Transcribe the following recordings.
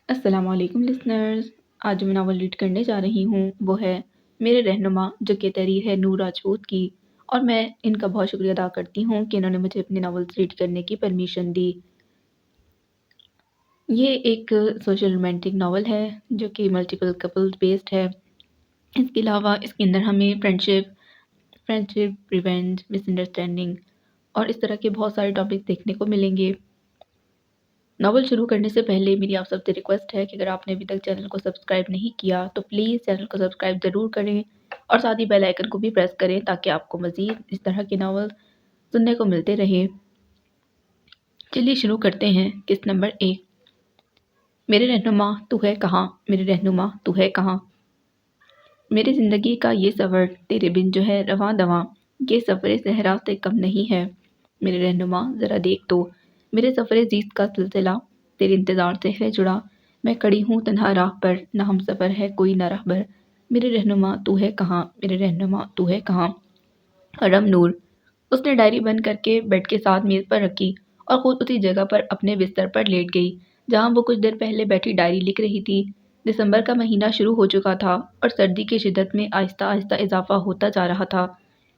السلام علیکم لسنرز۔ آج جو میں ناول ریڈ کرنے جا رہی ہوں وہ ہے میرے رہنما، جو کہ تحریر ہے نور راجپوت کی، اور میں ان کا بہت شکریہ ادا کرتی ہوں کہ انہوں نے مجھے اپنے ناولز ریڈ کرنے کی پرمیشن دی۔ یہ ایک سوشل رومانٹک ناول ہے جو کہ ملٹیپل کپل بیسڈ ہے۔ اس کے علاوہ اس کے اندر ہمیں فرینڈشپ، ریونج، مس انڈرسٹینڈنگ اور اس طرح کے بہت سارے ٹاپک دیکھنے کو ملیں گے۔ ناول شروع کرنے سے پہلے میری آپ سب سے ریکویسٹ ہے کہ اگر آپ نے ابھی تک چینل کو سبسکرائب نہیں کیا تو پلیز چینل کو سبسکرائب ضرور کریں اور ساتھ ہی بیل آئیکن کو بھی پریس کریں تاکہ آپ کو مزید اس طرح کے ناول سننے کو ملتے رہے۔ چلیے شروع کرتے ہیں۔ قسط نمبر 1۔ میرے رہنما تو ہے کہاں، میرے رہنما تو ہے کہاں؟ میری زندگی کا یہ سفر تیرے بن جو ہے رواں دواں، یہ سفر صحرا سے کم نہیں ہے۔ میرے رہنما ذرا دیکھ تو، میرے سفر زیست کا سلسلہ تیرے انتظار سے ہے جڑا۔ میں کڑی ہوں تنہا راہ پر، نہ ہم سفر ہے کوئی نہ رہبر۔ میرے رہنما تو ہے کہاں، میرے رہنما تو ہے کہاں؟ رم نور۔ اس نے ڈائری بند کر کے بیڈ کے ساتھ میز پر رکھی اور خود اسی جگہ پر اپنے بستر پر لیٹ گئی جہاں وہ کچھ دیر پہلے بیٹھی ڈائری لکھ رہی تھی۔ دسمبر کا مہینہ شروع ہو چکا تھا اور سردی کی شدت میں آہستہ آہستہ اضافہ ہوتا جا رہا تھا۔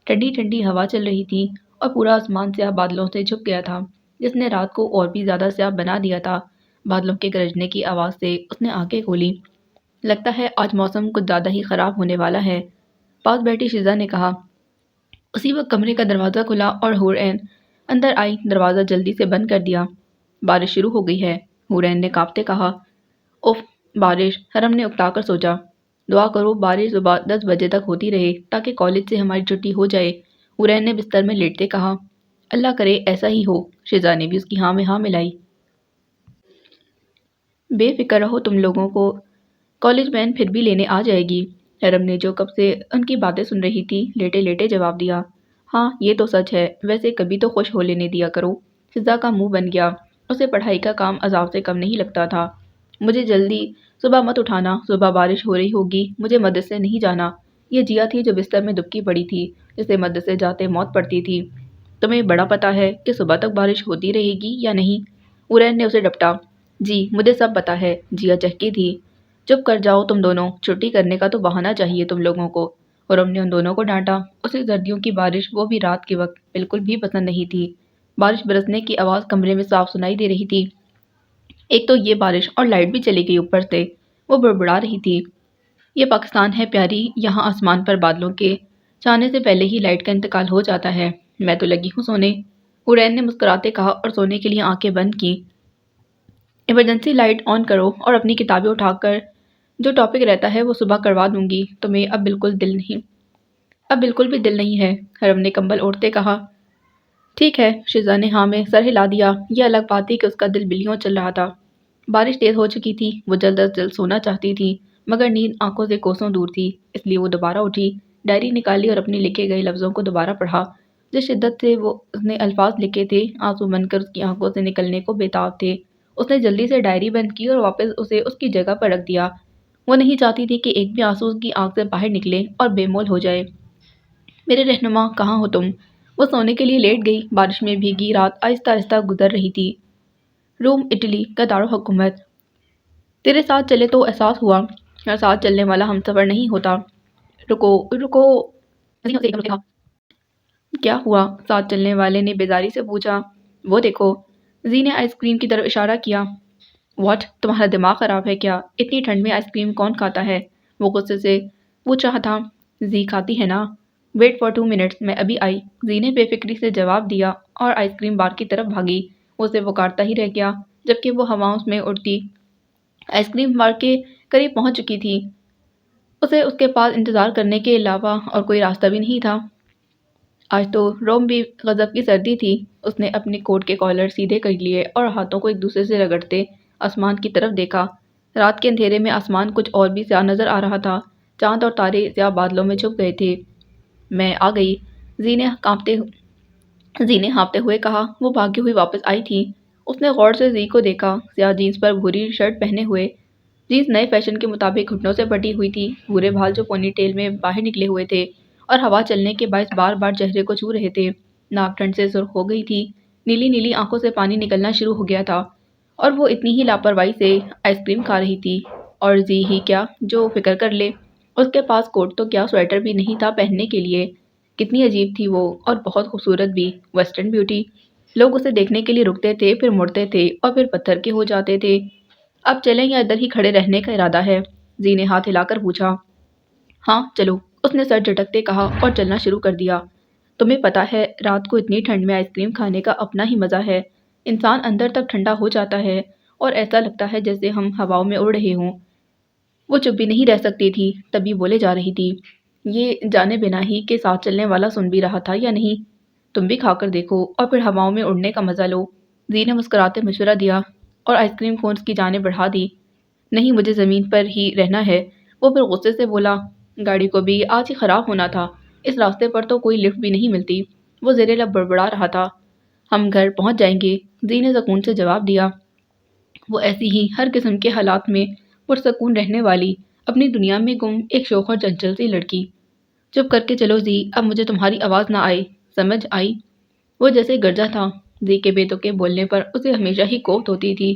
ٹھنڈی ٹھنڈی ہوا چل رہی تھی اور پورا آسمان سیاہ بادلوں سے چھپ گیا تھا جس نے رات کو اور بھی زیادہ سیاہ بنا دیا تھا۔ بادلوں کے گرجنے کی آواز سے اس نے آنکھیں کھولی۔ لگتا ہے آج موسم کچھ زیادہ ہی خراب ہونے والا ہے، پاس بیٹھی شیزا نے کہا۔ اسی وقت کمرے کا دروازہ کھلا اور حور عین اندر آئی۔ دروازہ جلدی سے بند کر دیا۔ بارش شروع ہو گئی ہے، حور عین نے کانپتے کہا۔ اف، بارش؟ حرم نے اکتا کر سوچا۔ دعا کرو بارش صبح 10 بجے تک ہوتی رہے تاکہ کالج سے ہماری چھٹی ہو جائے، حور عین نے بستر میں لیٹتے کہا۔ اللہ کرے ایسا ہی ہو، شیزا نے بھی اس کی ہاں میں ہاں ملائی۔ بے فکر رہو تم لوگوں کو کالج وین پھر بھی لینے آ جائے گی، حرم نے جو کب سے ان کی باتیں سن رہی تھی لیٹے لیٹے جواب دیا۔ ہاں یہ تو سچ ہے، ویسے کبھی تو خوش ہو لینے دیا کرو۔ شیزا کا منہ بن گیا، اسے پڑھائی کا کام عذاب سے کم نہیں لگتا تھا۔ مجھے جلدی صبح مت اٹھانا، صبح بارش ہو رہی ہوگی، مجھے مدرسے نہیں جانا۔ یہ جیا تھی جو بستر میں دبکی پڑی تھی، جسے مدرسے جاتے موت پڑتی تھی۔ تمہیں بڑا پتہ ہے کہ صبح تک بارش ہوتی رہے گی یا نہیں؟ ارین نے اسے ڈپٹا۔ جی مجھے سب پتہ ہے، جیا چہکی تھی۔ چپ کر جاؤ تم دونوں، چھٹی کرنے کا تو بہانہ چاہیے تم لوگوں کو، حرم نے ان دونوں کو ڈانٹا۔ اسے سردیوں کی بارش، وہ بھی رات کے وقت، بالکل بھی پسند نہیں تھی۔ بارش برسنے کی آواز کمرے میں صاف سنائی دے رہی تھی۔ ایک تو یہ بارش اور لائٹ بھی چلی گئی اوپر سے، وہ بڑبڑا رہی تھی۔ یہ پاکستان ہے پیاری، یہاں آسمان پر بادلوں کے چھانے سے پہلے ہی لائٹ کا انتقال ہو جاتا ہے۔ میں تو لگی ہوں سونے، ارین نے مسکراتے کہا اور سونے کے لیے آنکھیں بند کی۔ ایمرجنسی لائٹ آن کرو اور اپنی کتابیں اٹھا کر جو ٹاپک رہتا ہے وہ صبح کروا دوں گی، تمہیں اب بالکل بھی دل نہیں ہے، حرم نے کمبل اوڑھتے کہا۔ ٹھیک ہے، شیزا نے ہاں میں سر ہلا دیا۔ یہ الگ بات تھی کہ اس کا دل بلیوں چل رہا تھا۔ بارش تیز ہو چکی تھی، وہ جلد از جلد سونا چاہتی تھی مگر نیند آنکھوں سے کوسوں دور تھی، اس لیے وہ دوبارہ اٹھی، ڈائری نکالی اور اپنے لکھے گئے لفظوں کو دوبارہ پڑھا۔ جس شدت سے اس نے الفاظ لکھے تھے، آنسو بن کر اس کی آنکھوں سے نکلنے کو بے تاب تھے۔ اس نے جلدی سے ڈائری بند کی اور واپس اسے اس کی جگہ پر رکھ دیا۔ وہ نہیں چاہتی تھی کہ ایک بھی آنسو اس کی آنکھ سے باہر نکلے اور بے مول ہو جائے۔ میرے رہنما کہاں ہو تم؟ وہ سونے کے لیے لیٹ گئی۔ بارش میں بھیگی رات آہستہ آہستہ گزر رہی تھی۔ روم اٹلی کا دارالحکومت۔ تیرے ساتھ چلے تو احساس ہوا، ساتھ چلنے والا ہم سفر نہیں ہوتا۔ رکو رکو، کیا ہوا؟ ساتھ چلنے والے نے بیزاری سے پوچھا۔ وہ دیکھو، زی نے آئس کریم کی طرف اشارہ کیا۔ واٹ، تمہارا دماغ خراب ہے کیا؟ اتنی ٹھنڈ میں آئس کریم کون کھاتا ہے؟ وہ غصے سے پوچھ رہا تھا۔ زی کھاتی ہے نا؟ ویٹ فار 2 منٹس، میں ابھی آئی، زی نے بے فکری سے جواب دیا اور آئس کریم بار کی طرف بھاگی۔ وہ اسے پکارتا ہی رہ گیا جبکہ وہ ہواؤں میں اڑتی آئس کریم بار کے قریب پہنچ چکی تھی۔ اسے اس کے پاس انتظار کرنے کے علاوہ اور کوئی راستہ بھی نہیں تھا۔ آج تو روم بھی غضب کی سردی تھی۔ اس نے اپنے کوٹ کے کالر سیدھے کر لیے اور ہاتھوں کو ایک دوسرے سے رگڑتے آسمان کی طرف دیکھا۔ رات کے اندھیرے میں آسمان کچھ اور بھی سیاہ نظر آ رہا تھا، چاند اور تارے سیاہ بادلوں میں چھپ گئے تھے۔ میں آ گئی، زی نے ہانپتے ہوئے کہا۔ وہ بھاگی ہوئی واپس آئی تھی۔ اس نے غور سے زی کو دیکھا، سیاہ جینس پر بھوری شرٹ پہنے ہوئے۔ جینس نئے فیشن کے مطابق گھٹنوں سے پٹی ہوئی تھی، بھورے بال جو پونی ٹیل میں باہر نکلے ہوئے تھے اور ہوا چلنے کے باعث بار بار چہرے کو چھو رہے تھے۔ ناک ٹھنڈ سے سرخ ہو گئی تھی، نیلی نیلی آنکھوں سے پانی نکلنا شروع ہو گیا تھا۔ اور وہ اتنی ہی لاپرواہی سے آئس کریم کھا رہی تھی۔ اور زی ہی کیا جو فکر کر لے، اس کے پاس کوٹ تو کیا سویٹر بھی نہیں تھا پہننے کے لیے۔ کتنی عجیب تھی وہ، اور بہت خوبصورت بھی، ویسٹرن بیوٹی۔ لوگ اسے دیکھنے کے لیے رکتے تھے، پھر مڑتے تھے اور پھر پتھر کے ہو جاتے تھے۔ اب چلیں یا ادھر ہی کھڑے رہنے کا ارادہ ہے؟ زی نے ہاتھ ہلا کر پوچھا۔ ہاں چلو، اس نے سر جھٹکتے کہا اور چلنا شروع کر دیا۔ تمہیں پتہ ہے رات کو اتنی ٹھنڈ میں آئس کریم کھانے کا اپنا ہی مزہ ہے۔ انسان اندر تک ٹھنڈا ہو جاتا ہے اور ایسا لگتا ہے جیسے ہم ہواؤں میں اڑ رہے ہوں۔ وہ چپ بھی نہیں رہ سکتی تھی، تبھی بولے جا رہی تھی۔ یہ جانے بنا ہی کہ ساتھ چلنے والا سن بھی رہا تھا یا نہیں؟ تم بھی کھا کر دیکھو اور پھر ہواؤں میں اڑنے کا مزہ لو، زی نے مسکراتے مشورہ دیا اور آئس کریم کونس کی جانب بڑھا دی۔ نہیں، مجھے زمین پر ہی رہنا ہے، وہ پھر غصے سے بولا۔ گاڑی کو بھی آج ہی خراب ہونا تھا، اس راستے پر تو کوئی لفٹ بھی نہیں ملتی، وہ زیر لب بڑبڑا رہا تھا۔ ہم گھر پہنچ جائیں گے، زی نے سکون سے جواب دیا۔ وہ ایسی ہی ہر قسم کے حالات میں پرسکون رہنے والی، اپنی دنیا میں گم ایک شوخ اور چنچل سی لڑکی۔ چپ کر کے چلو زی، اب مجھے تمہاری آواز نہ آئے، سمجھ آئی؟ وہ جیسے گرجا تھا، زی کے بے تکے بولنے پر اسے ہمیشہ ہی کوفت ہوتی تھی۔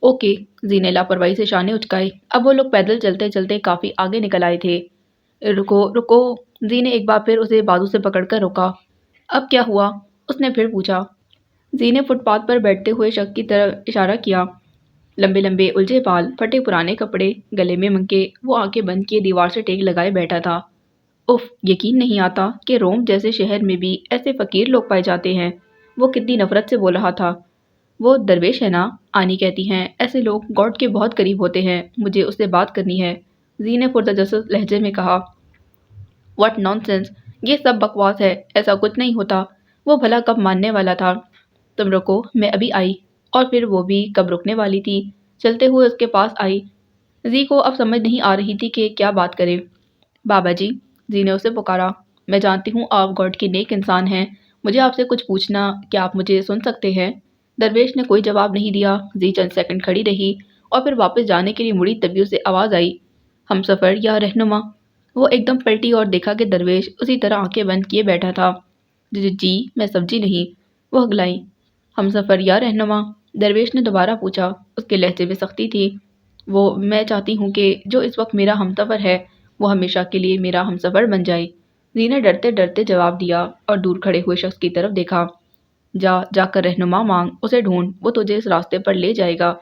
اوکے، زی نے لاپرواہی سے شانے اچکائے۔ اب وہ لوگ پیدل چلتے چلتے کافی آگے نکل آئے تھے۔ رکو رکو، زی نے ایک بار پھر اسے بازو سے پکڑ کر روکا۔ اب کیا ہوا؟ اس نے پھر پوچھا۔ زی نے فٹ پاتھ پر بیٹھتے ہوئے شخص کی طرف اشارہ کیا۔ لمبے لمبے الجھے بال، پھٹے پرانے کپڑے، گلے میں منکے، وہ آنکھیں بند کیے دیوار سے ٹیک لگائے بیٹھا تھا۔ اف، یقین نہیں آتا کہ روم جیسے شہر میں بھی ایسے فقیر لوگ پائے جاتے ہیں، وہ کتنی نفرت سے بول رہا تھا۔ وہ درویش ہے نا، آنی کہتی ہیں ایسے لوگ گاڈ کے بہت قریب ہوتے ہیں، مجھے اس سے بات کرنی ہے، زی نے پرتجسس لہجے میں کہا۔ واٹ نان سینس، یہ سب بکواس ہے، ایسا کچھ نہیں ہوتا، وہ بھلا کب ماننے والا تھا؟ تم رکو، میں ابھی آئی۔ اور پھر وہ بھی کب رکنے والی تھی، چلتے ہوئے اس کے پاس آئی۔ زی کو اب سمجھ نہیں آ رہی تھی کہ کیا بات کرے۔ بابا جی، زی نے اسے پکارا، میں جانتی ہوں آپ گاڈ کے نیک انسان ہیں، مجھے آپ سے کچھ پوچھنا، کیا آپ مجھے سن سکتے ہیں؟ درویش نے کوئی جواب نہیں دیا۔ زی چند سیکنڈ کھڑی رہی اور پھر واپس جانے کے لیے مڑی، تبھی اسے آواز آئی، ہم سفر یا رہنما؟ وہ ایک دم پلٹی اور دیکھا کہ درویش اسی طرح آنکھیں بند کیے بیٹھا تھا۔ جی میں سمجھی نہیں، وہ ہگلائی۔ ہم سفر یا رہنما؟ درویش نے دوبارہ پوچھا، اس کے لہجے میں سختی تھی۔ وہ میں چاہتی ہوں کہ جو اس وقت میرا ہم سفر ہے وہ ہمیشہ کے لیے میرا ہم سفر بن جائے، زی نے ڈرتے ڈرتے جواب دیا اور دور کھڑے ہوئے شخص کی طرف دیکھا۔ جا کر رہنما مانگ، اسے ڈھونڈ، وہ تجھے اس راستے پر لے جائے گا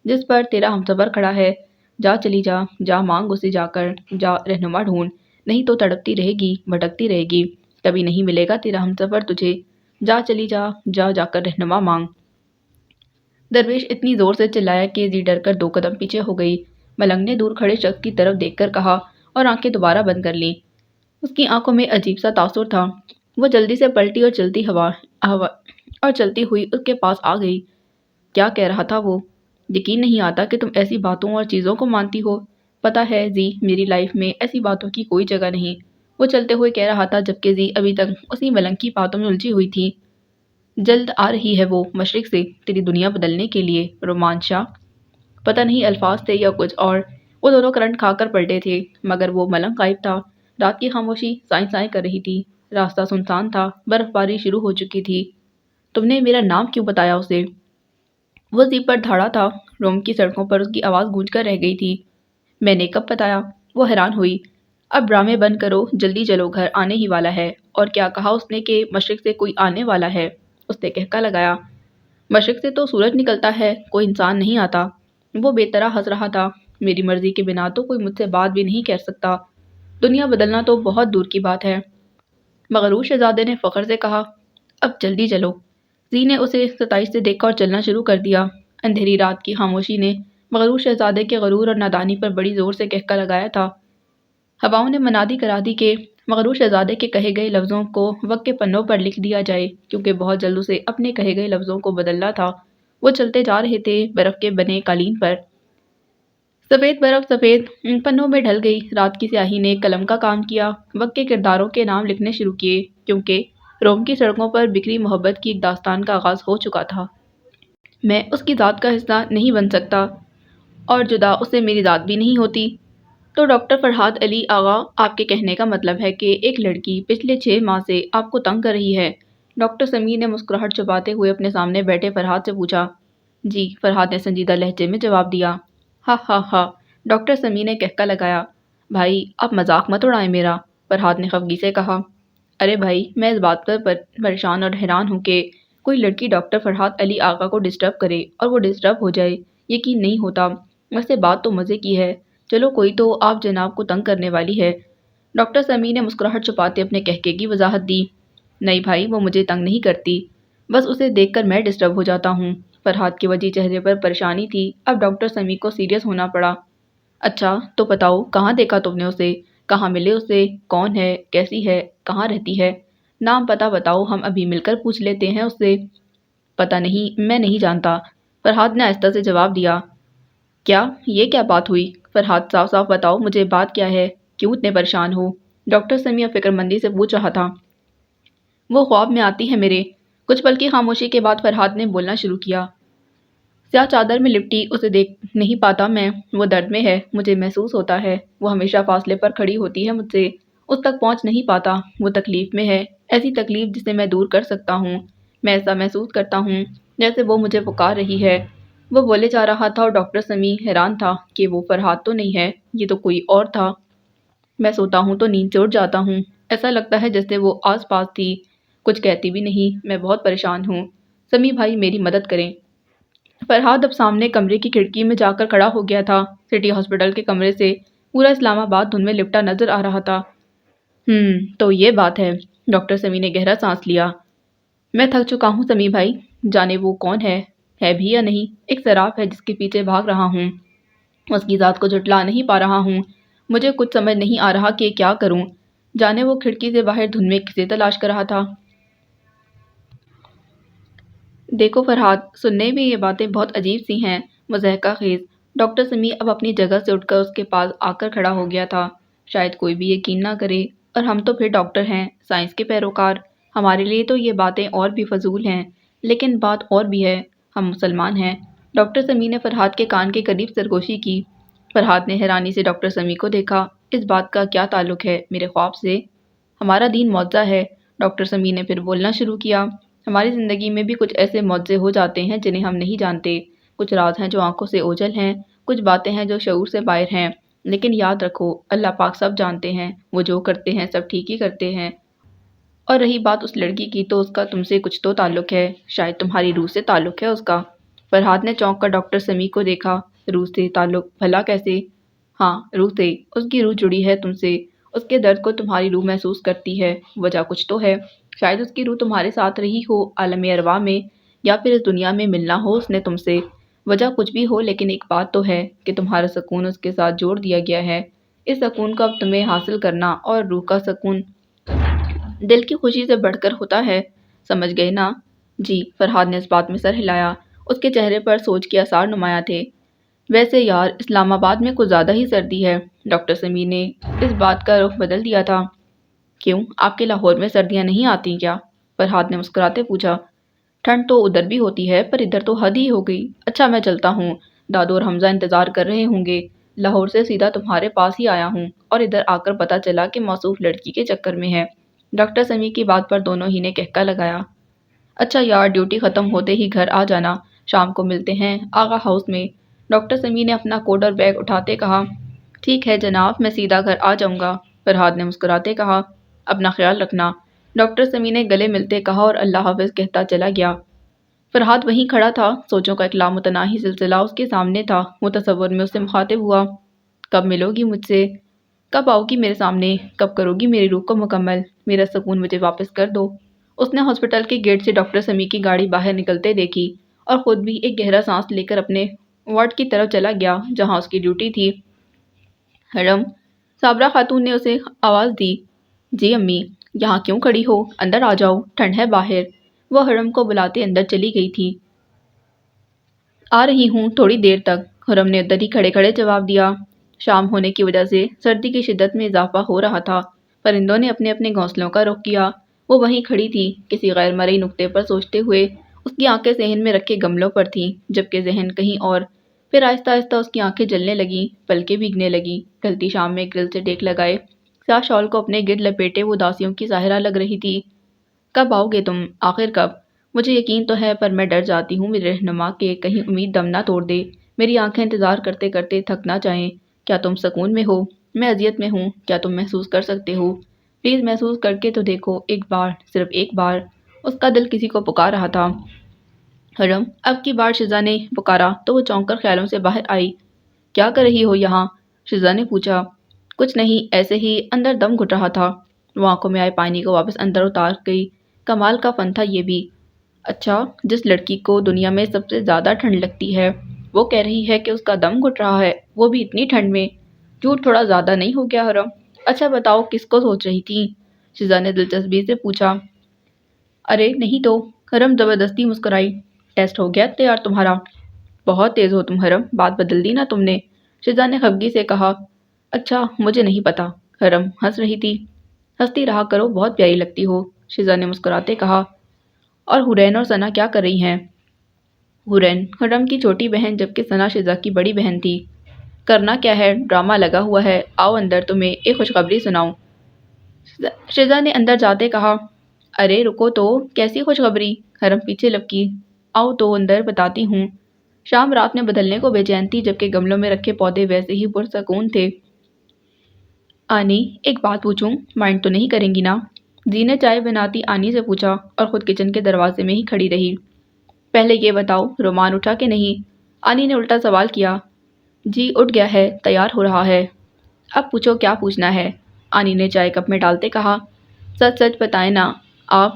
جس پر تیرا ہم سفر کھڑا ہے۔ جا چلی جا، جا مانگ اسے، جا کر جا رہنما ڈھونڈ، نہیں تو تڑپتی رہے گی، بھٹکتی رہے گی، کبھی نہیں ملے گا تیرا ہم سفر تجھے۔ جا چلی جا، جا کر رہنما مانگ۔ درویش اتنی زور سے چلایا کہ زی ڈر کر 2 قدم پیچھے ہو گئی۔ ملنگ نے دور کھڑے شخص کی طرف دیکھ کر کہا اور آنکھیں دوبارہ بند کر لیں۔ اس کی آنکھوں میں عجیب سا تاثر تھا۔ وہ جلدی سے پلٹی اور چلتی ہوئی اس کے پاس آ گئی۔ کیا کہہ رہا تھا وہ؟ یقین نہیں آتا کہ تم ایسی باتوں اور چیزوں کو مانتی ہو۔ پتہ ہے زی، میری لائف میں ایسی باتوں کی کوئی جگہ نہیں، وہ چلتے ہوئے کہہ رہا تھا جبکہ زی ابھی تک اسی ملنگ کی باتوں میں الجھی ہوئی تھی۔ جلد آ رہی ہے وہ مشرق سے، تیری دنیا بدلنے کے لیے، رومانچا۔ پتہ نہیں الفاظ تھے یا کچھ اور، وہ دونوں کرنٹ کھا کر پلٹے تھے، مگر وہ ملنگ غائب تھا۔ رات کی خاموشی سائیں سائیں کر رہی تھی، راستہ سنسان تھا، برف باری شروع ہو چکی تھی۔ تم نے میرا نام کیوں بتایا اسے؟ وہ زی پر دھاڑا تھا، روم کی سڑکوں پر اس کی آواز گونج کر رہ گئی تھی۔ میں نے کب بتایا؟ وہ حیران ہوئی۔ اب ڈرامے بند کرو، جلدی چلو، گھر آنے ہی والا ہے۔ اور کیا کہا اس نے کہ مشرق سے کوئی آنے والا ہے؟ اس نے کہکا لگایا۔ مشرق سے تو سورج نکلتا ہے، کوئی انسان نہیں آتا۔ وہ بے طرح ہنس رہا تھا۔ میری مرضی کے بنا تو کوئی مجھ سے بات بھی نہیں کر سکتا، دنیا بدلنا تو بہت دور کی بات ہے، مغرور شہزادے نے فخر سے کہا۔ اب جلدی چلو، زی نے اسے ستائش سے دیکھا اور چلنا شروع کر دیا۔ اندھیری رات کی خاموشی نے مغرور شہزادے کے غرور اور نادانی پر بڑی زور سے کہکا لگایا تھا۔ ہواؤں نے منادی کرا دی کہ مغرور شہزادے کے کہے گئے لفظوں کو وقت کے پنوں پر لکھ دیا جائے، کیونکہ بہت جلد اسے اپنے کہے گئے لفظوں کو بدلنا تھا۔ وہ چلتے جا رہے تھے برف کے بنے قالین پر۔ سفید برف سفید پنوں میں ڈھل گئی، رات کی سیاہی نے قلم کا کام کیا، وقت کے کرداروں کے نام لکھنے شروع کیے، کیونکہ روم کی سڑکوں پر بکھری محبت کی ایک داستان کا آغاز ہو چکا تھا۔ میں اس کی ذات کا حصہ نہیں بن سکتا، اور جدا اس سے میری ذات بھی نہیں ہوتی۔ تو ڈاکٹر فرحاد علی آغا، آپ کے کہنے کا مطلب ہے کہ ایک لڑکی پچھلے 6 ماہ سے آپ کو تنگ کر رہی ہے؟ ڈاکٹر سمیع نے مسکراہٹ چھپاتے ہوئے اپنے سامنے بیٹھے فرحاد سے پوچھا۔ جی، فرحاد نے سنجیدہ لہجے میں جواب دیا۔ ہا ہا ہا، ڈاکٹر سمیع نے کہکا لگایا۔ بھائی آپ مذاق مت اڑائیں میرا، فرحاد نے خفگی سے کہا۔ ارے بھائی میں اس بات پر پریشان اور حیران ہوں کہ کوئی لڑکی ڈاکٹر فرحاد علی آقا کو ڈسٹرب کرے اور وہ ڈسٹرب ہو جائے، یقین نہیں ہوتا۔ ویسے بات تو مزے کی ہے، چلو کوئی تو آپ جناب کو تنگ کرنے والی ہے۔ ڈاکٹر سمیع نے مسکراہٹ چھپاتے اپنے کہکے کی وضاحت دی۔ نہیں بھائی وہ مجھے تنگ نہیں کرتی، بس اسے دیکھ کر میں ڈسٹرب ہو جاتا ہوں۔ فرحاد کے وجہ چہرے پر پریشانی تھی، اب ڈاکٹر سمیع کو سیریس ہونا پڑا۔ اچھا تو بتاؤ کہاں دیکھا تم نے اسے، کہاں ملے اسے، کون ہے، کیسی ہے، کہاں رہتی ہے، نام پتہ بتاؤ، ہم ابھی مل کر پوچھ لیتے ہیں اس سے۔ پتہ نہیں، میں نہیں جانتا، فرحاد نے آہستہ سے جواب دیا۔ کیا یہ کیا بات ہوئی؟ فرحاد صاف صاف بتاؤ مجھے بات کیا ہے، کیوں اتنے پریشان ہو؟ ڈاکٹر سمیع فکر مندی سے پوچھ رہا تھا۔ وہ خواب میں آتی ہے میرے۔ کچھ پل کی خاموشی کے بعد فرحاد نے بولنا شروع کیا۔ سیاہ چادر میں لپٹی اسے دیکھ نہیں پاتا میں، وہ درد میں ہے، مجھے محسوس ہوتا ہے، وہ ہمیشہ فاصلے پر کھڑی ہوتی ہے مجھ سے، اس تک پہنچ نہیں پاتا، وہ تکلیف میں ہے، ایسی تکلیف جسے میں دور کر سکتا ہوں، میں ایسا محسوس کرتا ہوں جیسے وہ مجھے پکار رہی ہے۔ وہ بولے جا رہا تھا اور ڈاکٹر سمیع حیران تھا کہ وہ فرحاد تو نہیں ہے، یہ تو کوئی اور تھا۔ میں سوتا ہوں تو نیند سے اٹھ جاتا ہوں، ایسا لگتا ہے جیسے وہ آس پاس تھی، کچھ کہتی بھی نہیں، میں بہت پریشان ہوں، سمیع بھائی میری مدد کریں۔ فرحاد اب سامنے کمرے کی کھڑکی میں جا کر کھڑا ہو گیا تھا، سٹی ہاسپٹل کے کمرے سے پورا اسلام آباد دھند میں لپٹا نظر آ رہا تھا۔ تو یہ بات ہے، ڈاکٹر سمیع نے گہرا سانس لیا۔ میں تھک چکا ہوں سمیع بھائی، جانے وہ کون ہے بھی یا نہیں، ایک سراپ ہے جس کے پیچھے بھاگ رہا ہوں، اس کی ذات کو جھٹلا نہیں پا رہا ہوں، مجھے کچھ سمجھ نہیں آ رہا کہ کیا کروں، جانے وہ کھڑکی سے باہر دھند میں کسے تلاش کر رہا تھا۔ دیکھو فرحاد، سننے میں یہ باتیں بہت عجیب سی ہیں، مضحکہ خیز۔ ڈاکٹر سمیع اب اپنی جگہ سے اٹھ کر اس کے پاس آ کر کھڑا ہو گیا تھا۔ شاید کوئی بھی یقین نہ کرے، اور ہم تو پھر ڈاکٹر ہیں، سائنس کے پیروکار، ہمارے لیے تو یہ باتیں اور بھی فضول ہیں، لیکن بات اور بھی ہے، ہم مسلمان ہیں۔ ڈاکٹر سمیع نے فرحاد کے کان کے قریب سرگوشی کی۔ فرحاد نے حیرانی سے ڈاکٹر سمیع کو دیکھا۔ اس بات کا کیا تعلق ہے میرے خواب سے؟ ہمارا دین معجزہ ہے، ڈاکٹر سمیع نے پھر بولنا شروع کیا۔ ہماری زندگی میں بھی کچھ ایسے معجزے ہو جاتے ہیں جنہیں ہم نہیں جانتے، کچھ راز ہیں جو آنکھوں سے اوجھل ہیں، کچھ باتیں ہیں جو شعور سے باہر ہیں، لیکن یاد رکھو اللہ پاک سب جانتے ہیں، وہ جو کرتے ہیں سب ٹھیک ہی کرتے ہیں۔ اور رہی بات اس لڑکی کی تو اس کا تم سے کچھ تو تعلق ہے، شاید تمہاری روح سے تعلق ہے اس کا۔ فرحاد نے چونک کر ڈاکٹر سمیع کو دیکھا۔ روح سے تعلق؟ بھلا کیسے؟ ہاں روح سے، اس کی روح جڑی ہے تم سے، اس کے درد کو تمہاری روح محسوس کرتی ہے، وجہ کچھ تو ہے، شاید اس کی روح تمہارے ساتھ رہی ہو عالم ارواح میں، یا پھر اس دنیا میں ملنا ہو اس نے تم سے، وجہ کچھ بھی ہو، لیکن ایک بات تو ہے کہ تمہارا سکون اس کے ساتھ جوڑ دیا گیا ہے، اس سکون کو اب تمہیں حاصل کرنا، اور روح کا سکون دل کی خوشی سے بڑھ کر ہوتا ہے، سمجھ گئے نا؟ جی، فرحاد نے اس بات میں سر ہلایا، اس کے چہرے پر سوچ کے آثار نمایاں تھے۔ ویسے یار اسلام آباد میں کچھ زیادہ ہی سردی ہے، ڈاکٹر سمیع نے اس بات کا رخ بدل دیا تھا۔ کیوں آپ کے لاہور میں سردیاں نہیں آتی کیا؟ فرحاد نے مسکراتے پوچھا۔ ٹھنڈ تو ادھر بھی ہوتی ہے پر ادھر تو حد ہی ہو گئی۔ اچھا میں چلتا ہوں، دادو اور حمزہ انتظار کر رہے ہوں گے، لاہور سے سیدھا تمہارے پاس ہی آیا ہوں، اور ادھر آ کر پتہ چلا کہ موصوف لڑکی کے چکر میں ہے۔ ڈاکٹر سمیع کی بات پر دونوں ہی نے کہکا لگایا۔ اچھا یار ڈیوٹی ختم ہوتے ہی گھر آ جانا، شام کو ملتے ہیں آغا ہاؤس میں، ڈاکٹر سمیع نے اپنا کوٹ اور بیگ اٹھاتے کہا۔ ٹھیک ہے جناب، میں سیدھا گھر آ جاؤں گا، فرحاد نے مسکراتے کہا۔ اپنا خیال رکھنا، ڈاکٹر سمیع نے گلے ملتے کہا اور اللہ حافظ کہتا چلا گیا۔ فرحاد وہیں کھڑا تھا، سوچوں کا ایک لامتناہی سلسلہ اس کے سامنے تھا، وہ تصور میں اس سے مخاطب ہوا۔ کب ملو گی مجھ سے؟ کب آؤ گی میرے سامنے؟ کب کرو گی میری روح کو مکمل؟ میرا سکون مجھے واپس کر دو۔ اس نے ہاسپٹل کے گیٹ سے ڈاکٹر سمیع کی گاڑی باہر نکلتے دیکھی، اور خود بھی ایک گہرا سانس لے کر اپنے وارڈ کی طرف چلا گیا جہاں اس کی ڈیوٹی تھی۔ حرم، صابرہ خاتون نے اسے آواز دی۔ جی امی، یہاں کیوں کھڑی ہو؟ اندر آ جاؤ، ٹھنڈ ہے باہر۔ وہ حرم کو بلاتے اندر چلی گئی تھی۔ آ رہی ہوں تھوڑی دیر تک، حرم نے ادھر ہی کھڑے کھڑے جواب دیا۔ شام ہونے کی وجہ سے سردی کی شدت میں اضافہ ہو رہا تھا، پرندوں نے اپنے اپنے گھونسلوں کا رخ کیا۔ وہ وہیں کھڑی تھی، کسی غیر مرئی نکتے پر سوچتے ہوئے، اس کی آنکھیں صحن میں رکھے گملوں پر تھیں، جبکہ ذہن کہیں اور۔ پھر آہستہ آہستہ اس کی آنکھیں جلنے لگیں، پلکیں بھیگنے لگیں، ڈھلتی شام میں گرل سے ٹیک لگائے سیاہ شال کو اپنے گرد لپیٹے وہ اداسیوں کی ظاہرہ لگ رہی تھی۔ کب آؤ گے تم؟ آخر کب؟ مجھے یقین تو ہے، پر میں ڈر جاتی ہوں میرے رہنما کہ کہیں امید دم نہ توڑ دے، میری آنکھیں انتظار کرتے کرتے تھک نہ جائیں۔ کیا تم سکون میں ہو؟ میں اذیت میں ہوں، کیا تم محسوس کر سکتے ہو؟ پلیز محسوس کر کے تو دیکھو، ایک بار، صرف ایک بار۔ اس کا دل کسی کو پکار رہا تھا۔ حرم اب کی بار شزا نے پکارا تو وہ چونک کر خیالوں سے باہر آئی۔ کیا کر رہی ہو یہاں؟ شزا نے پوچھا۔ کچھ نہیں، ایسے ہی، اندر دم گھٹ رہا تھا۔ وہ آنکھوں میں آئے پانی کو واپس اندر اتار گئی۔ کمال کا فن تھا یہ بھی۔ اچھا، جس لڑکی کو دنیا میں سب سے زیادہ ٹھنڈ لگتی ہے وہ کہہ رہی ہے کہ اس کا دم گھٹ رہا ہے، وہ بھی اتنی ٹھنڈ میں؟ جھوٹ تھوڑا زیادہ نہیں ہو گیا حرم؟ اچھا بتاؤ، کس کو سوچ رہی تھی؟ شزا نے دلچسپی سے پوچھا۔ ارے نہیں تو، حرم زبردستی مسکرائی۔ ٹیسٹ ہو گیا تیار تمہارا؟ بہت تیز ہو تم حرم، بات بدل دی نا تم نے، شزا نے خفگی سے کہا۔ اچھا، مجھے نہیں پتا، حرم ہنس رہی تھی۔ ہنستی رہا کرو، بہت پیاری لگتی ہو، شزا نے مسکراتے کہا۔ اور حرین اور ثنا کیا کر رہی ہیں؟ حرین حرم کی چھوٹی بہن جبکہ ثنا شزا کی بڑی بہن تھی۔ کرنا کیا ہے، ڈرامہ لگا ہوا ہے، آؤ اندر تمہیں ایک خوشخبری سناؤں، شزا نے اندر جاتے کہا۔ ارے رکو تو، کیسی خوشخبری؟ حرم پیچھے لپکی۔ آؤ تو اندر بتاتی ہوں۔ شام رات میں بدلنے کو بے چین تھی جبکہ گملوں میں رکھے پودے ویسے ہی پرسکون تھے۔ آنی، ایک بات پوچھوں، مائنڈ تو نہیں کریں گی نا؟ زی نے چائے بناتی آنی سے پوچھا اور خود کچن کے دروازے میں ہی کھڑی رہی۔ پہلے یہ بتاؤ، رومان اٹھا کہ نہیں؟ آنی نے الٹا سوال کیا۔ جی اٹھ گیا ہے، تیار ہو رہا ہے۔ اب پوچھو کیا پوچھنا ہے، آنی نے چائے کپ میں ڈالتے کہا۔ سچ سچ بتائیں نا آپ،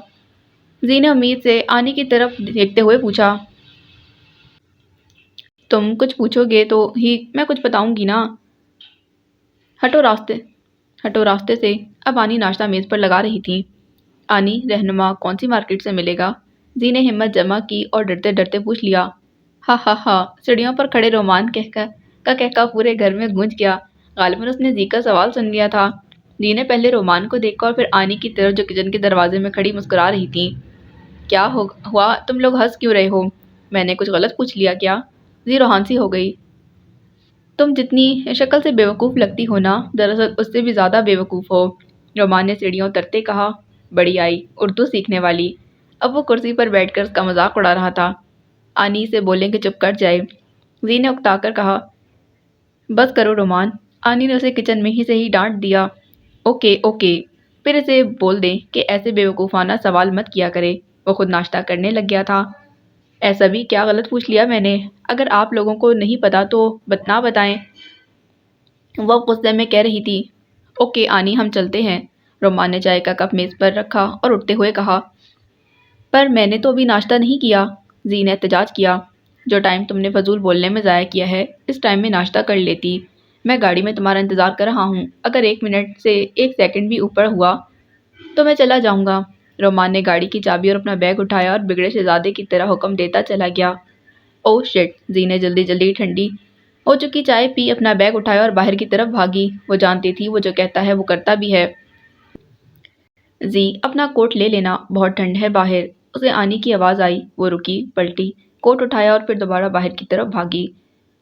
زی نے امید سے آنی کی طرف دیکھتے ہوئے پوچھا۔ تم کچھ پوچھو گے تو ہی میں کچھ بتاؤں گی نا۔ ہٹو راستے سے۔ اب آنی ناشتہ میز پر لگا رہی تھی۔ آنی، رہنما کون سی مارکیٹ سے ملے گا؟ زی نے ہمت جمع کی اور ڈرتے ڈرتے پوچھ لیا۔ ہا ہا ہا، سیڑھیوں پر کھڑے رومان کہکا پورے گھر میں گونج گیا۔ غالباً اس نے زی کا سوال سن لیا تھا۔ زی نے پہلے رومان کو دیکھا اور پھر آنی کی طرف جو کچن کے دروازے میں کھڑی مسکرا رہی تھی۔ کیا ہوا، تم لوگ ہنس کیوں رہے ہو؟ میں نے کچھ غلط پوچھ لیا کیا؟ زی روحانسی ہو گئی۔ تم جتنی شکل سے بیوقوف لگتی ہو نا، دراصل اس سے بھی زیادہ بیوقوف ہو، رومان نے سیڑھیوں اترتے کہا۔ بڑی آئی، اردو سیکھنے والی۔ اب وہ کرسی پر بیٹھ کر اس کا مذاق اڑا رہا تھا۔ آنی سے بولیں کہ چپ کر جائے، زی نے اکتا کر کہا۔ بس کرو رومان، آنی نے اسے کچن میں ہی سے ہی ڈانٹ دیا۔ اوکے اوکے، پھر اسے بول دیں کہ ایسے بیوقوفانہ سوال مت کیا کرے۔ وہ خود ناشتہ کرنے لگ گیا تھا۔ ایسا بھی کیا غلط پوچھ لیا میں نے؟ اگر آپ لوگوں کو نہیں پتا تو نہ بتائیں، وہ غصے میں کہہ رہی تھی۔ اوکے آنی، ہم چلتے ہیں، رومان نے چائے کا کپ میز پر رکھا اور اٹھتے ہوئے کہا۔ پر میں نے تو ابھی ناشتہ نہیں کیا، زی نے احتجاج کیا۔ جو ٹائم تم نے فضول بولنے میں ضائع کیا ہے، اس ٹائم میں ناشتہ کر لیتی۔ میں گاڑی میں تمہارا انتظار کر رہا ہوں، اگر 1 منٹ سے 1 سیکنڈ بھی اوپر ہوا تو میں چلا جاؤں گا۔ رومان نے گاڑی کی چابی اور اپنا بیگ اٹھایا اور بگڑے شہزادے کی طرح حکم دیتا چلا گیا۔ اوہ شٹ، زی نے جلدی جلدی ٹھنڈی ہو چکی چائے پی، اپنا بیگ اٹھایا اور باہر کی طرف بھاگی۔ وہ جانتی تھی وہ جو کہتا ہے وہ کرتا بھی ہے۔ زی، اپنا کوٹ لے لینا، بہت ٹھنڈ ہے باہر، اسے آنی کی آواز آئی۔ وہ رکی، پلٹی، کوٹ اٹھایا اور پھر دوبارہ باہر کی طرف بھاگی۔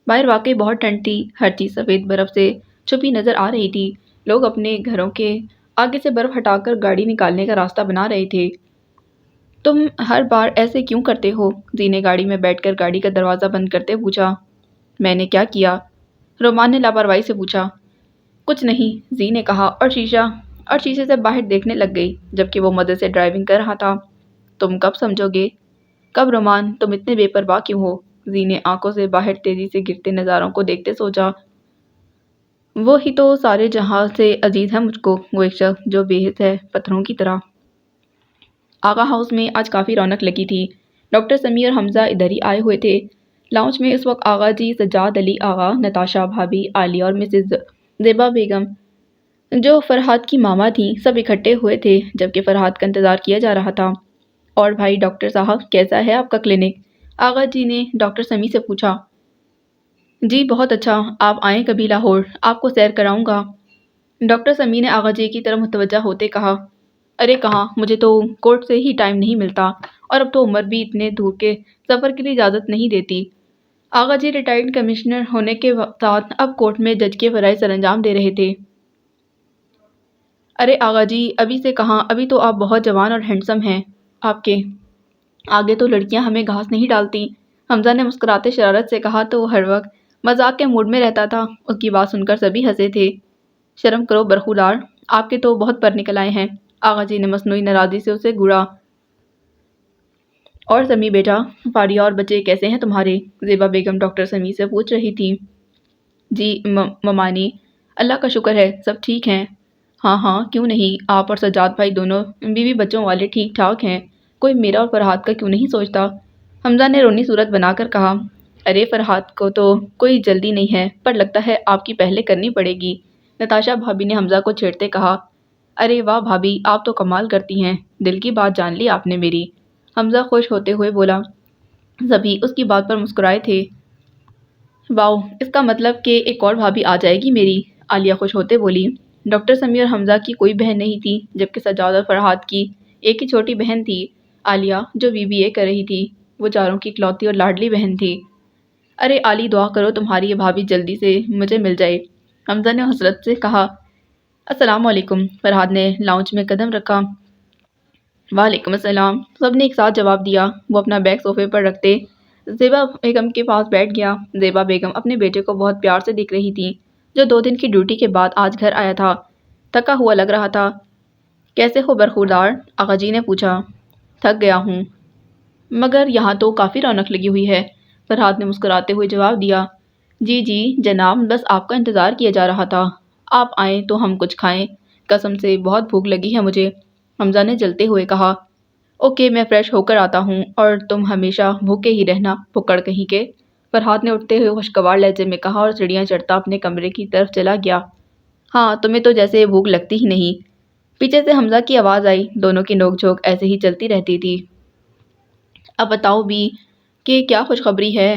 باہر واقعی بہت ٹھنڈ تھی، ہر چیز سفید برف سے چھپی نظر آ رہی تھی۔ لوگ اپنے گھروں کے آگے سے برف ہٹا کر گاڑی نکالنے کا راستہ بنا رہے تھے۔ تم ہر بار ایسے کیوں کرتے ہو؟ زی نے گاڑی میں بیٹھ کر گاڑی کا دروازہ بند کرتے پوچھا۔ میں نے کیا کیا؟ رومان نے لاپرواہی سے پوچھا۔ کچھ نہیں، زی نے کہا اور شیشے سے باہر دیکھنے لگ گئی جبکہ وہ مزے سے ڈرائیونگ کر رہا تھا۔ تم کب سمجھو گے؟ کب رومان، تم اتنے بے پرواہ کیوں ہو؟ زی نے آنکھوں سے باہر تیزی سے گرتے نظاروں کو دیکھتے سوچا۔ وہ ہی تو سارے جہاں سے عزیز ہے مجھ کو، وہ ایک شخص جو بے حس ہے، پتھروں کی طرح۔ آغا ہاؤس میں آج کافی رونق لگی تھی۔ ڈاکٹر سمیع اور حمزہ ادھر ہی آئے ہوئے تھے۔ لاؤنج میں اس وقت آغا جی، سجاد علی آغا، نتاشا بھابھی، عالیہ اور مسز زیبا بیگم جو فرحاد کی ماما تھیں، سب اکٹھے ہوئے تھے جبکہ فرحاد کا انتظار کیا جا رہا تھا۔ اور بھائی ڈاکٹر صاحب، کیسا ہے آپ کا کلینک؟ آغا جی نے ڈاکٹر سمیع سے پوچھا۔ جی بہت اچھا، آپ آئیں کبھی لاہور، آپ کو سیر کراؤں گا، ڈاکٹر سمیع نے آغا جی کی طرف متوجہ ہوتے کہا۔ ارے کہاں، مجھے تو کورٹ سے ہی ٹائم نہیں ملتا، اور اب تو عمر بھی اتنے دور کے سفر کے لیے اجازت نہیں دیتی۔ آغا جی ریٹائرڈ کمشنر ہونے کے ساتھ اب کورٹ میں جج کے فرائض سر انجام دے رہے تھے۔ ارے آغا جی، ابھی سے کہاں، ابھی تو آپ بہت جوان اور ہینڈسم ہیں، آپ کے آگے تو لڑکیاں ہمیں گھاس نہیں ڈالتی۔ حمزہ نے مسکراتے شرارت سے کہا تو وہ ہر وقت مذاق کے موڈ میں رہتا تھا۔ اس کی بات سن کر سبھی ہنسے تھے۔ شرم کرو برخوردار، آپ کے تو بہت پر نکل آئے ہیں۔ آغا جی نے مصنوعی ناراضی سے اسے گھوڑا۔ اور سمی بیٹا، فاریہ اور بچے کیسے ہیں تمہارے؟ زیبا بیگم ڈاکٹر سمی سے پوچھ رہی تھی۔ جی ممانی، اللہ کا شکر ہے سب ٹھیک ہیں۔ ہاں ہاں کیوں نہیں، آپ اور سجاد بھائی دونوں بیوی بچوں والے ٹھیک ٹھاک ہیں۔ کوئی میرا اور فرحات کا کیوں نہیں سوچتا؟ حمزہ نے رونی صورت بنا کر کہا۔ ارے فرحات کو تو کوئی جلدی نہیں ہے، پر لگتا ہے آپ کی پہلے کرنی پڑے گی، نتاشا بھابی نے حمزہ کو چھیڑتے کہا۔ ارے واہ بھابی، آپ تو کمال کرتی ہیں، دل کی بات جان لی آپ نے میری، حمزہ خوش ہوتے ہوئے بولا۔ سبھی اس کی بات پر مسکرائے تھے۔ واؤ، اس کا مطلب کہ ایک اور بھابھی آ جائے گی میری، عالیہ خوش ہوتے بولی۔ ڈاکٹر سمیع اور حمزہ کی کوئی بہن نہیں تھی، جبکہ سجاد اور فرحات کی ایک ہی چھوٹی بہن تھی، عالیہ، جو BBA کر رہی تھی۔ وہ چاروں کی اکلوتی اور لاڈلی بہن تھی۔ ارے عالی، دعا کرو تمہاری یہ بھابھی جلدی سے مجھے مل جائے، حمزہ نے حسرت سے کہا۔ السلام علیکم، فرحات نے لاؤنج میں قدم رکھا۔ وعلیکم السلام، سب نے ایک ساتھ جواب دیا۔ وہ اپنا بیگ صوفے پر رکھتے زیبا بیگم کے پاس بیٹھ گیا۔ زیبا بیگم اپنے بیٹے کو بہت پیار سے دیکھ رہی تھی، جو 2 دن کی ڈیوٹی کے بعد آج گھر آیا تھا۔ تھکا ہوا لگ رہا تھا۔ کیسے ہو برخوردار؟ آغا جی نے پوچھا۔ تھک گیا ہوں، مگر یہاں تو کافی رونق لگی ہوئی ہے، فرحات نے مسکراتے ہوئے جواب دیا۔ جی جی جناب، بس آپ کا انتظار کیا جا رہا تھا، آپ آئیں تو ہم کچھ کھائیں، قسم سے بہت بھوک لگی ہے مجھے، حمزہ نے جلتے ہوئے کہا۔ اوکے میں فریش ہو کر آتا ہوں، اور تم ہمیشہ بھوکے ہی رہنا پکڑ کہیں کے، فرحات نے اٹھتے ہوئے خوشگوار لہجے میں کہا اور سیڑھیاں چڑھتا اپنے کمرے کی طرف چلا گیا۔ ہاں تمہیں تو جیسے بھوک لگتی ہی نہیں، پیچھے سے حمزہ کی آواز آئی۔ دونوں کی نوک جھوک ایسے ہی چلتی رہتی تھی۔ اب بتاؤ بھی کہ کیا خوشخبری ہے؟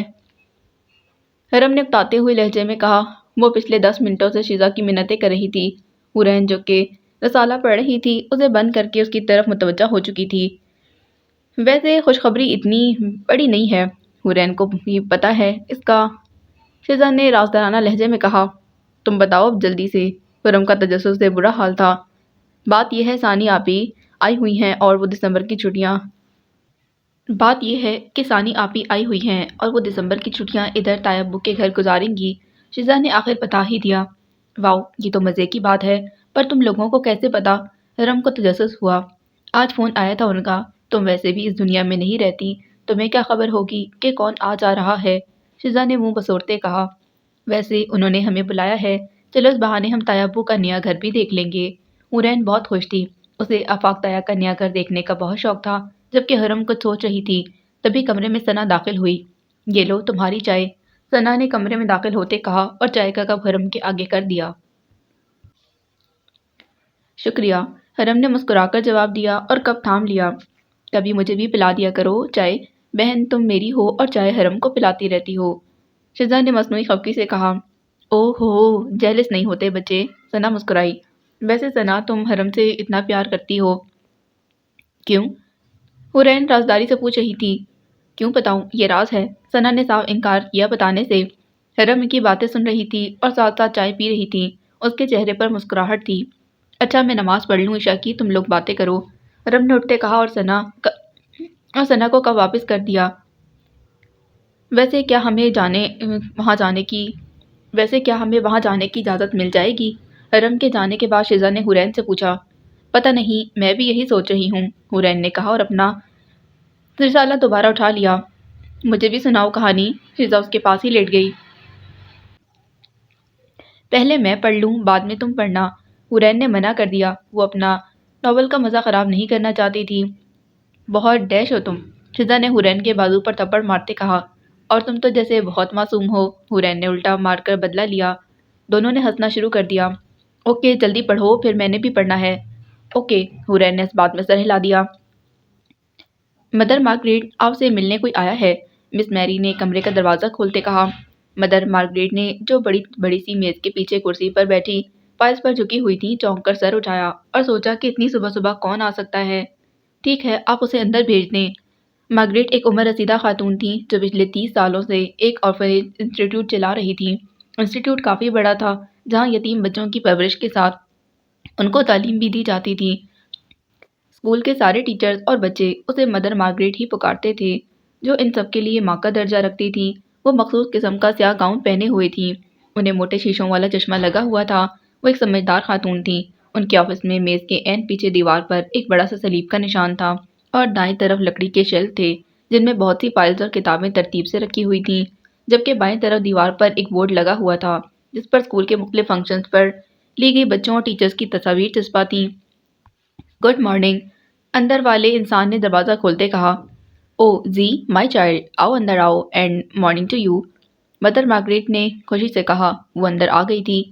حرم نے اکتاتے ہوئے لہجے میں کہا۔ وہ پچھلے 10 منٹوں سے شیزا کی منتیں کر رہی تھی۔ حورین جو کہ رسالہ پڑھ رہی تھی اسے بند کر کے اس کی طرف متوجہ ہو چکی تھی۔ ویسے خوشخبری اتنی بڑی نہیں ہے، حورین کو بھی پتہ ہے اس کا، شیزا نے رازدارانہ لہجے میں کہا۔ تم بتاؤ اب جلدی سے، حرم کا تجسس سے برا حال تھا۔ بات یہ ہے ثانی آپی آئی ہوئی ہیں اور وہ دسمبر کی چھٹیاں ادھر طایا ابو کے گھر گزاریں گی، شیزا نے آخر بتا ہی دیا۔ واؤ، یہ تو مزے کی بات ہے، پر تم لوگوں کو کیسے پتا؟ حرم کو تجسس ہوا، آج فون آیا تھا ان کا۔ تم ویسے بھی اس دنیا میں نہیں رہتی، تمہیں کیا خبر ہوگی کہ کون آ جا رہا ہے، شیزا نے منہ بسوڑتے کہا۔ ویسے انہوں نے ہمیں بلایا ہے، چلو اس بہانے ہم طایا ابو کا نیا گھر بھی دیکھ لیں گے۔ حورین بہت خوش تھی، اسے آفاق طایا کا نیا گھر دیکھنے کا بہت شوق تھا۔ جبکہ حرم کچھ سوچ رہی تھی، تبھی کمرے میں ثنا داخل ہوئی۔ یہ لو تمہاری چائے، ثنا نے کمرے میں داخل ہوتے کہا اور چائے کا کپ حرم کے آگے کر دیا۔ شکریہ، حرم نے مسکرا کر جواب دیا اور کپ تھام لیا۔ کبھی مجھے بھی پلا دیا کرو چائے، بہن تم میری ہو اور چائے حرم کو پلاتی رہتی ہو، شیزا نے مصنوعی خفگی سے کہا۔ او ہو، جیلس نہیں ہوتے بچے، ثنا مسکرائی۔ ویسے ثنا تم حرم سے اتنا پیار کرتی ہو کیوں؟ حورین رازداری سے پوچھ رہی تھی۔ کیوں بتاؤں، یہ راز ہے، ثنا نے صاف انکار کیا بتانے سے۔ حرم کی باتیں سن رہی تھی اور ساتھ ساتھ چائے پی رہی تھی، اس کے چہرے پر مسکراہٹ تھی۔ اچھا میں نماز پڑھ لوں عشاء کی، تم لوگ باتیں کرو، حرم نے اٹھتے کہا اور ثنا کو کب واپس کر دیا۔ ویسے کیا ہمیں وہاں جانے کی اجازت مل جائے گی؟ حرم کے جانے کے بعد شیزا نے حورین سے پوچھا۔ پتہ نہیں، میں بھی یہی سوچ رہی ہوں، حورین نے کہا اور اپنا رسالہ دوبارہ اٹھا لیا۔ مجھے بھی سناؤ کہانی، شیزا اس کے پاس ہی لیٹ گئی۔ پہلے میں پڑھ لوں، بعد میں تم پڑھنا، حورین نے منع کر دیا۔ وہ اپنا ناول کا مزہ خراب نہیں کرنا چاہتی تھی۔ بہت ڈیش ہو تم، شیزا نے حورین کے بازو پر تھپڑ مارتے کہا۔ اور تم تو جیسے بہت معصوم ہو، حورین نے الٹا مار کر بدلہ لیا۔ دونوں نے ہنسنا شروع کر دیا۔ اوکے جلدی پڑھو، پھر میں نے بھی پڑھنا ہے۔ اوکے، حورین نے اس بات میں سر ہلا دیا۔ مدر مارگریٹ، آپ سے ملنے کوئی آیا ہے، مس میری نے کمرے کا دروازہ کھولتے کہا۔ مدر مارگریٹ نے، جو بڑی سی میز کے پیچھے کرسی پر بیٹھی پائز پر جھکی ہوئی تھی، چونک کر سر اٹھایا اور سوچا کہ اتنی صبح صبح کون آ سکتا ہے۔ ٹھیک ہے، آپ اسے اندر بھیج دیں۔ مارگریٹ ایک عمر رسیدہ خاتون تھیں جو پچھلے 30 سالوں سے ایک آرفنیج انسٹیٹیوٹ چلا رہی تھیں۔ انسٹیٹیوٹ کافی بڑا تھا، جہاں یتیم بچوں کی پرورش کے ساتھ ان کو تعلیم بھی دی جاتی تھی۔ اسکول کے سارے ٹیچرز اور بچے اسے مدر مارگریٹ ہی پکارتے تھے، جو ان سب کے لیے ماں کا درجہ رکھتی تھی۔ وہ مخصوص قسم کا سیاہ گاؤن پہنے ہوئے تھی، انہیں موٹے شیشوں والا چشمہ لگا ہوا تھا۔ وہ ایک سمجھدار خاتون تھیں۔ ان کے آفس میں میز کے عین پیچھے دیوار پر ایک بڑا سا صلیب کا نشان تھا اور دائیں طرف لکڑی کے شیلف تھے جن میں بہت سی فائلز اور کتابیں ترتیب سے رکھی ہوئی تھیں، جبکہ بائیں طرف دیوار پر ایک بورڈ لگا ہوا تھا جس پر اسکول کے مختلف فنکشنز پر لی گئی بچوں اور ٹیچرز کی تصاویر چسپاں تھیں۔ گڈ مارننگ، اندر والے انسان نے دروازہ کھولتے کہا۔ او زی مائی چائلڈ، آؤ اندر آؤ، and morning to you, mother Margaret نے خوشی سے کہا۔ وہ اندر آ گئی تھی۔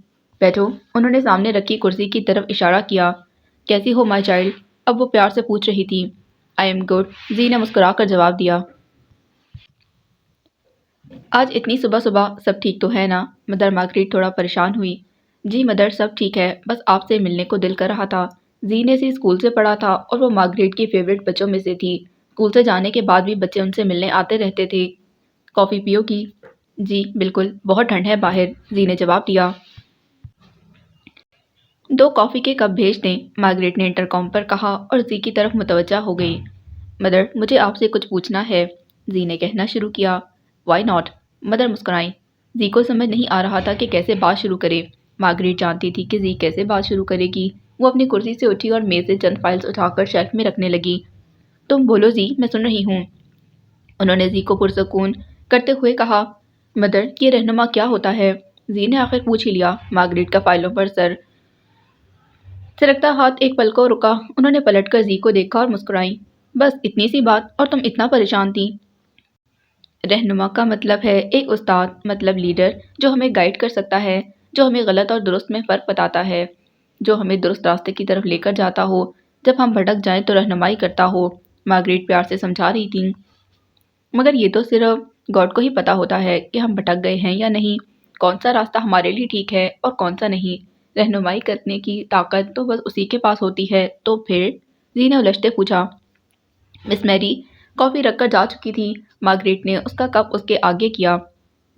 بیٹھو، انہوں نے سامنے رکھی کرسی کی طرف اشارہ کیا۔ کیسی ہو مائی چائلڈ؟ اب وہ پیار سے پوچھ رہی تھی۔ آئی ایم گڈ، زی نے مسکرا کر جواب دیا۔ آج اتنی صبح صبح سب ٹھیک تو ہے نا؟ مدر مارگریٹ تھوڑا پریشان ہوئی۔ جی مدر، سب ٹھیک ہے، بس آپ سے ملنے کو دل کر رہا تھا۔ زی نے اسے اسکول سے پڑھا تھا اور وہ مارگریٹ کی فیورٹ بچوں میں سے تھی۔ اسکول سے جانے کے بعد بھی بچے ان سے ملنے آتے رہتے تھے۔ کافی پیو گی؟ جی بالکل، بہت ٹھنڈ ہے باہر، زی نے جواب دیا۔ 2 کافی کے کپ بھیج دیں، مارگریٹ نے انٹرکام پر کہا اور زی کی طرف متوجہ ہو گئی۔ مدر، مجھے آپ سے کچھ پوچھنا ہے، زی نے کہنا شروع کیا۔ Why not? مدر مسکرائیں۔ زی کو سمجھ نہیں آ رہا تھا کہ کیسے بات شروع کرے۔ مارگریٹ جانتی تھی کہ زی کیسے بات شروع کرے گی۔ وہ اپنی کرسی سے اٹھی اور میز سے چند فائلز اٹھا کر شیلف میں رکھنے لگی۔ تم بولو زی، میں سن رہی ہوں، انہوں نے زی کو پرسکون کرتے ہوئے کہا۔ مدر، یہ رہنما کیا ہوتا ہے؟ زی نے آخر پوچھ ہی لیا۔ مارگریٹ کا فائلوں پر سرکتا ہاتھ ایک پل کو رکا۔ انہوں نے پلٹ کر زی کو دیکھا اور مسکرائیں۔ بس اتنی سی بات اور تم اتنا پریشان تھی؟ رہنما کا مطلب ہے ایک استاد، مطلب لیڈر، جو ہمیں گائیڈ کر سکتا ہے، جو ہمیں غلط اور درست میں فرق بتاتا ہے، جو ہمیں درست راستے کی طرف لے کر جاتا ہو، جب ہم بھٹک جائیں تو رہنمائی کرتا ہو، مارگریٹ پیار سے سمجھا رہی تھی۔ مگر یہ تو صرف گاڈ کو ہی پتا ہوتا ہے کہ ہم بھٹک گئے ہیں یا نہیں، کون سا راستہ ہمارے لیے ٹھیک ہے اور کون سا نہیں۔ رہنمائی کرنے کی طاقت تو بس اسی کے پاس ہوتی ہے، تو پھر؟ زی نے الجھتے پوچھا۔ مس میری کافی رکھ کر جا چکی تھی۔ مارگریٹ نے اس کا کپ اس کے آگے کیا۔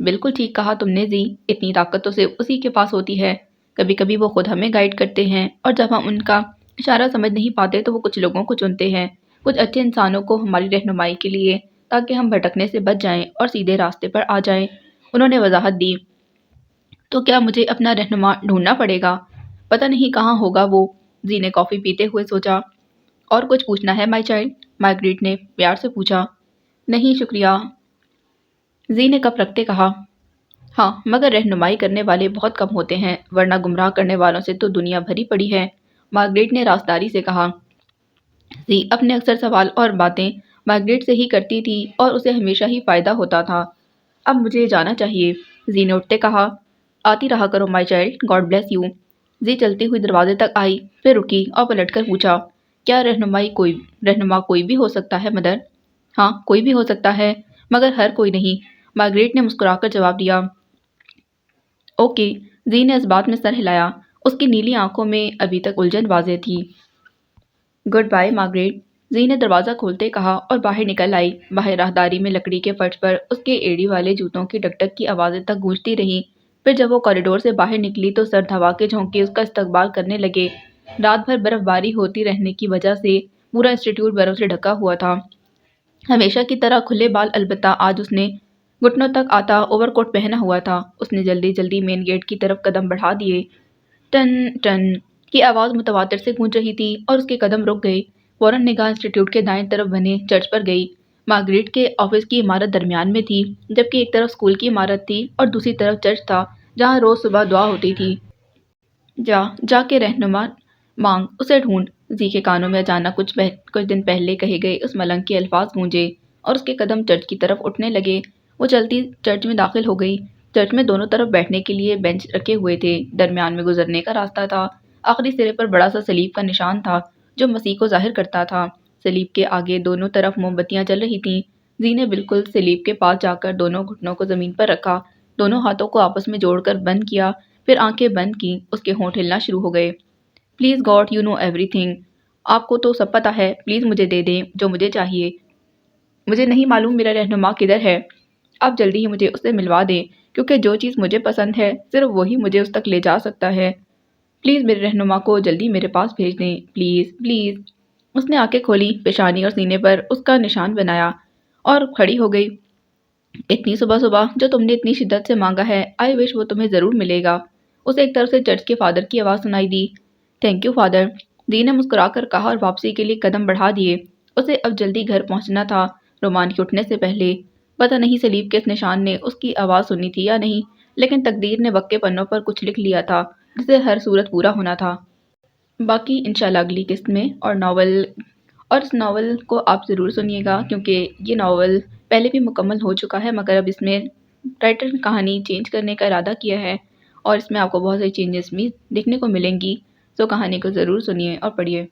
بالکل ٹھیک کہا تم نے زی، اتنی طاقت تو صرف اسی کے پاس ہوتی ہے۔ کبھی کبھی وہ خود ہمیں گائیڈ کرتے ہیں اور جب ہم ان کا اشارہ سمجھ نہیں پاتے تو وہ کچھ لوگوں کو چنتے ہیں، کچھ اچھے انسانوں کو ہماری رہنمائی کے لیے، تاکہ ہم بھٹکنے سے بچ جائیں اور سیدھے راستے پر آ جائیں، انہوں نے وضاحت دی۔ تو کیا مجھے اپنا رہنما ڈھونڈنا پڑے گا؟ پتہ نہیں کہاں ہوگا وہ، زی نے کافی پیتے ہوئے سوچا۔ اور کچھ پوچھنا ہے مائی چائلڈ؟ مارگریٹ نے پیار سے پوچھا۔ نہیں شکریہ، زی نے کپ رکھتے کہا۔ ہاں، مگر رہنمائی کرنے والے بہت کم ہوتے ہیں، ورنہ گمراہ کرنے والوں سے تو دنیا بھری پڑی ہے، مارگریٹ نے رازداری سے کہا۔ زی اپنے اکثر سوال اور باتیں مارگریٹ سے ہی کرتی تھی اور اسے ہمیشہ ہی فائدہ ہوتا تھا۔ اب مجھے جانا چاہیے، زی نے اٹھتے کہا۔ آتی رہا کرو my child, God bless you. زی چلتی ہوئی دروازے تک آئی، پھر رکی اور پلٹ کر پوچھا۔ کیا رہنما کوئی بھی ہو سکتا ہے مدر؟ ہاں، کوئی بھی ہو سکتا ہے، مگر ہر کوئی نہیں، مارگریٹ نے مسکرا کر جواب دیا۔ اوکے، زی نے اس بات میں سر ہلایا۔ اس کی نیلی آنکھوں میں ابھی تک الجھن واضح تھی۔ گڈ بائی مارگریٹ، زی نے دروازہ کھولتے کہا اور باہر نکل آئی۔ باہر راہداری میں لکڑی کے فرش پر اس کے ایڑی والے جوتوں کی ٹک ٹک کی آوازیں تک گونجتی رہیں۔ پھر جب وہ کوریڈور سے باہر نکلی تو سرد ہوا کے جھونکے اس کا استقبال کرنے لگے۔ رات بھر برف باری ہوتی رہنے کی وجہ سے پورا انسٹی ٹیوٹ برف سے ڈھکا ہوا تھا۔ ہمیشہ کی طرح کھلے بال، البتہ آج اس نے گھٹنوں تک آتا اوور کوٹ پہنا ہوا تھا۔ اس نے جلدی جلدی مین گیٹ کی طرف قدم بڑھا دیے۔ ٹن ٹن کی آواز متواتر سے گونج رہی تھی اور اس کے قدم رک گئے۔ فوراً نگاہ انسٹی ٹیوٹ کے دائیں طرف بنے چرچ پر گئی۔ مارگریٹ کے آفس کی عمارت درمیان میں تھی، جبکہ ایک طرف اسکول کی عمارت تھی اور دوسری طرف چرچ تھا جہاں روز صبح دعا ہوتی تھی۔ جا کے رہنما مانگ، اسے ڈھونڈ، زی کے کانوں میں اچانک کچھ دن پہلے کہے گئے اس ملنگ کے الفاظ گونجے اور اس کے قدم چرچ کی طرف اٹھنے لگے۔ وہ چلتی چرچ میں داخل ہو گئی۔ چرچ میں دونوں طرف بیٹھنے کے لیے بینچ رکھے ہوئے تھے، درمیان میں گزرنے کا راستہ تھا۔ آخری سرے پر بڑا سا صلیب کا نشان تھا جو مسیح کو ظاہر کرتا تھا۔ صلیب کے آگے دونوں طرف موم بتیاں جل رہی تھیں۔ زی نے بالکل صلیب کے پاس جا کر دونوں گھٹنوں کو زمین پر رکھا، دونوں ہاتھوں کو آپس میں جوڑ کر بند کیا، پھر آنکھیں بند کیں۔ اس کے ہونٹ ہلنا شروع ہو گئے۔ پلیز گاڈ، یو نو ایوری تھنگ، آپ کو تو سب پتہ ہے، پلیز مجھے دے دیں جو مجھے چاہیے۔ مجھے نہیں معلوم میرا رہنما کدھر ہے، آپ جلدی ہی مجھے اس سے ملوا دیں، کیونکہ جو چیز مجھے پسند ہے صرف وہی مجھے اس تک لے جا سکتا ہے۔ پلیز میرے رہنما کو جلدی میرے پاس بھیج دیں، پلیز پلیز۔ اس نے آنکھیں کھولی، پیشانی اور سینے پر اس کا نشان بنایا اور کھڑی ہو گئی۔ اتنی صبح صبح جو تم نے اتنی شدت سے مانگا ہے، آئی وش وہ تمہیں ضرور ملے گا۔ اسے ایک طرف سے چرچ کے فادر کی آواز سنائی دی۔ تھینک یو فادر، دی نے مسکرا کر کہا اور واپسی کے لیے قدم بڑھا دیے۔ اسے اب جلدی گھر پہنچنا تھا، رومان کے اٹھنے سے پہلے۔ پتہ نہیں سلیب کے اس نشان نے اس کی آواز سنی تھی یا نہیں، لیکن تقدیر نے وق کے پنوں پر کچھ لکھ لیا تھا جسے ہر صورت پورا ہونا تھا۔ باقی انشاءاللہ اگلی قسط میں اور اس ناول کو آپ ضرور سنیے گا، کیونکہ یہ ناول پہلے بھی مکمل ہو چکا ہے، مگر اب اس میں رائٹر نے کہانی چینج کرنے کا ارادہ کیا ہے اور اس میں آپ کو بہت ساری چینجز بھی دیکھنے کو ملیں گی۔ تو کہانی کو ضرور سنیے اور پڑھیے۔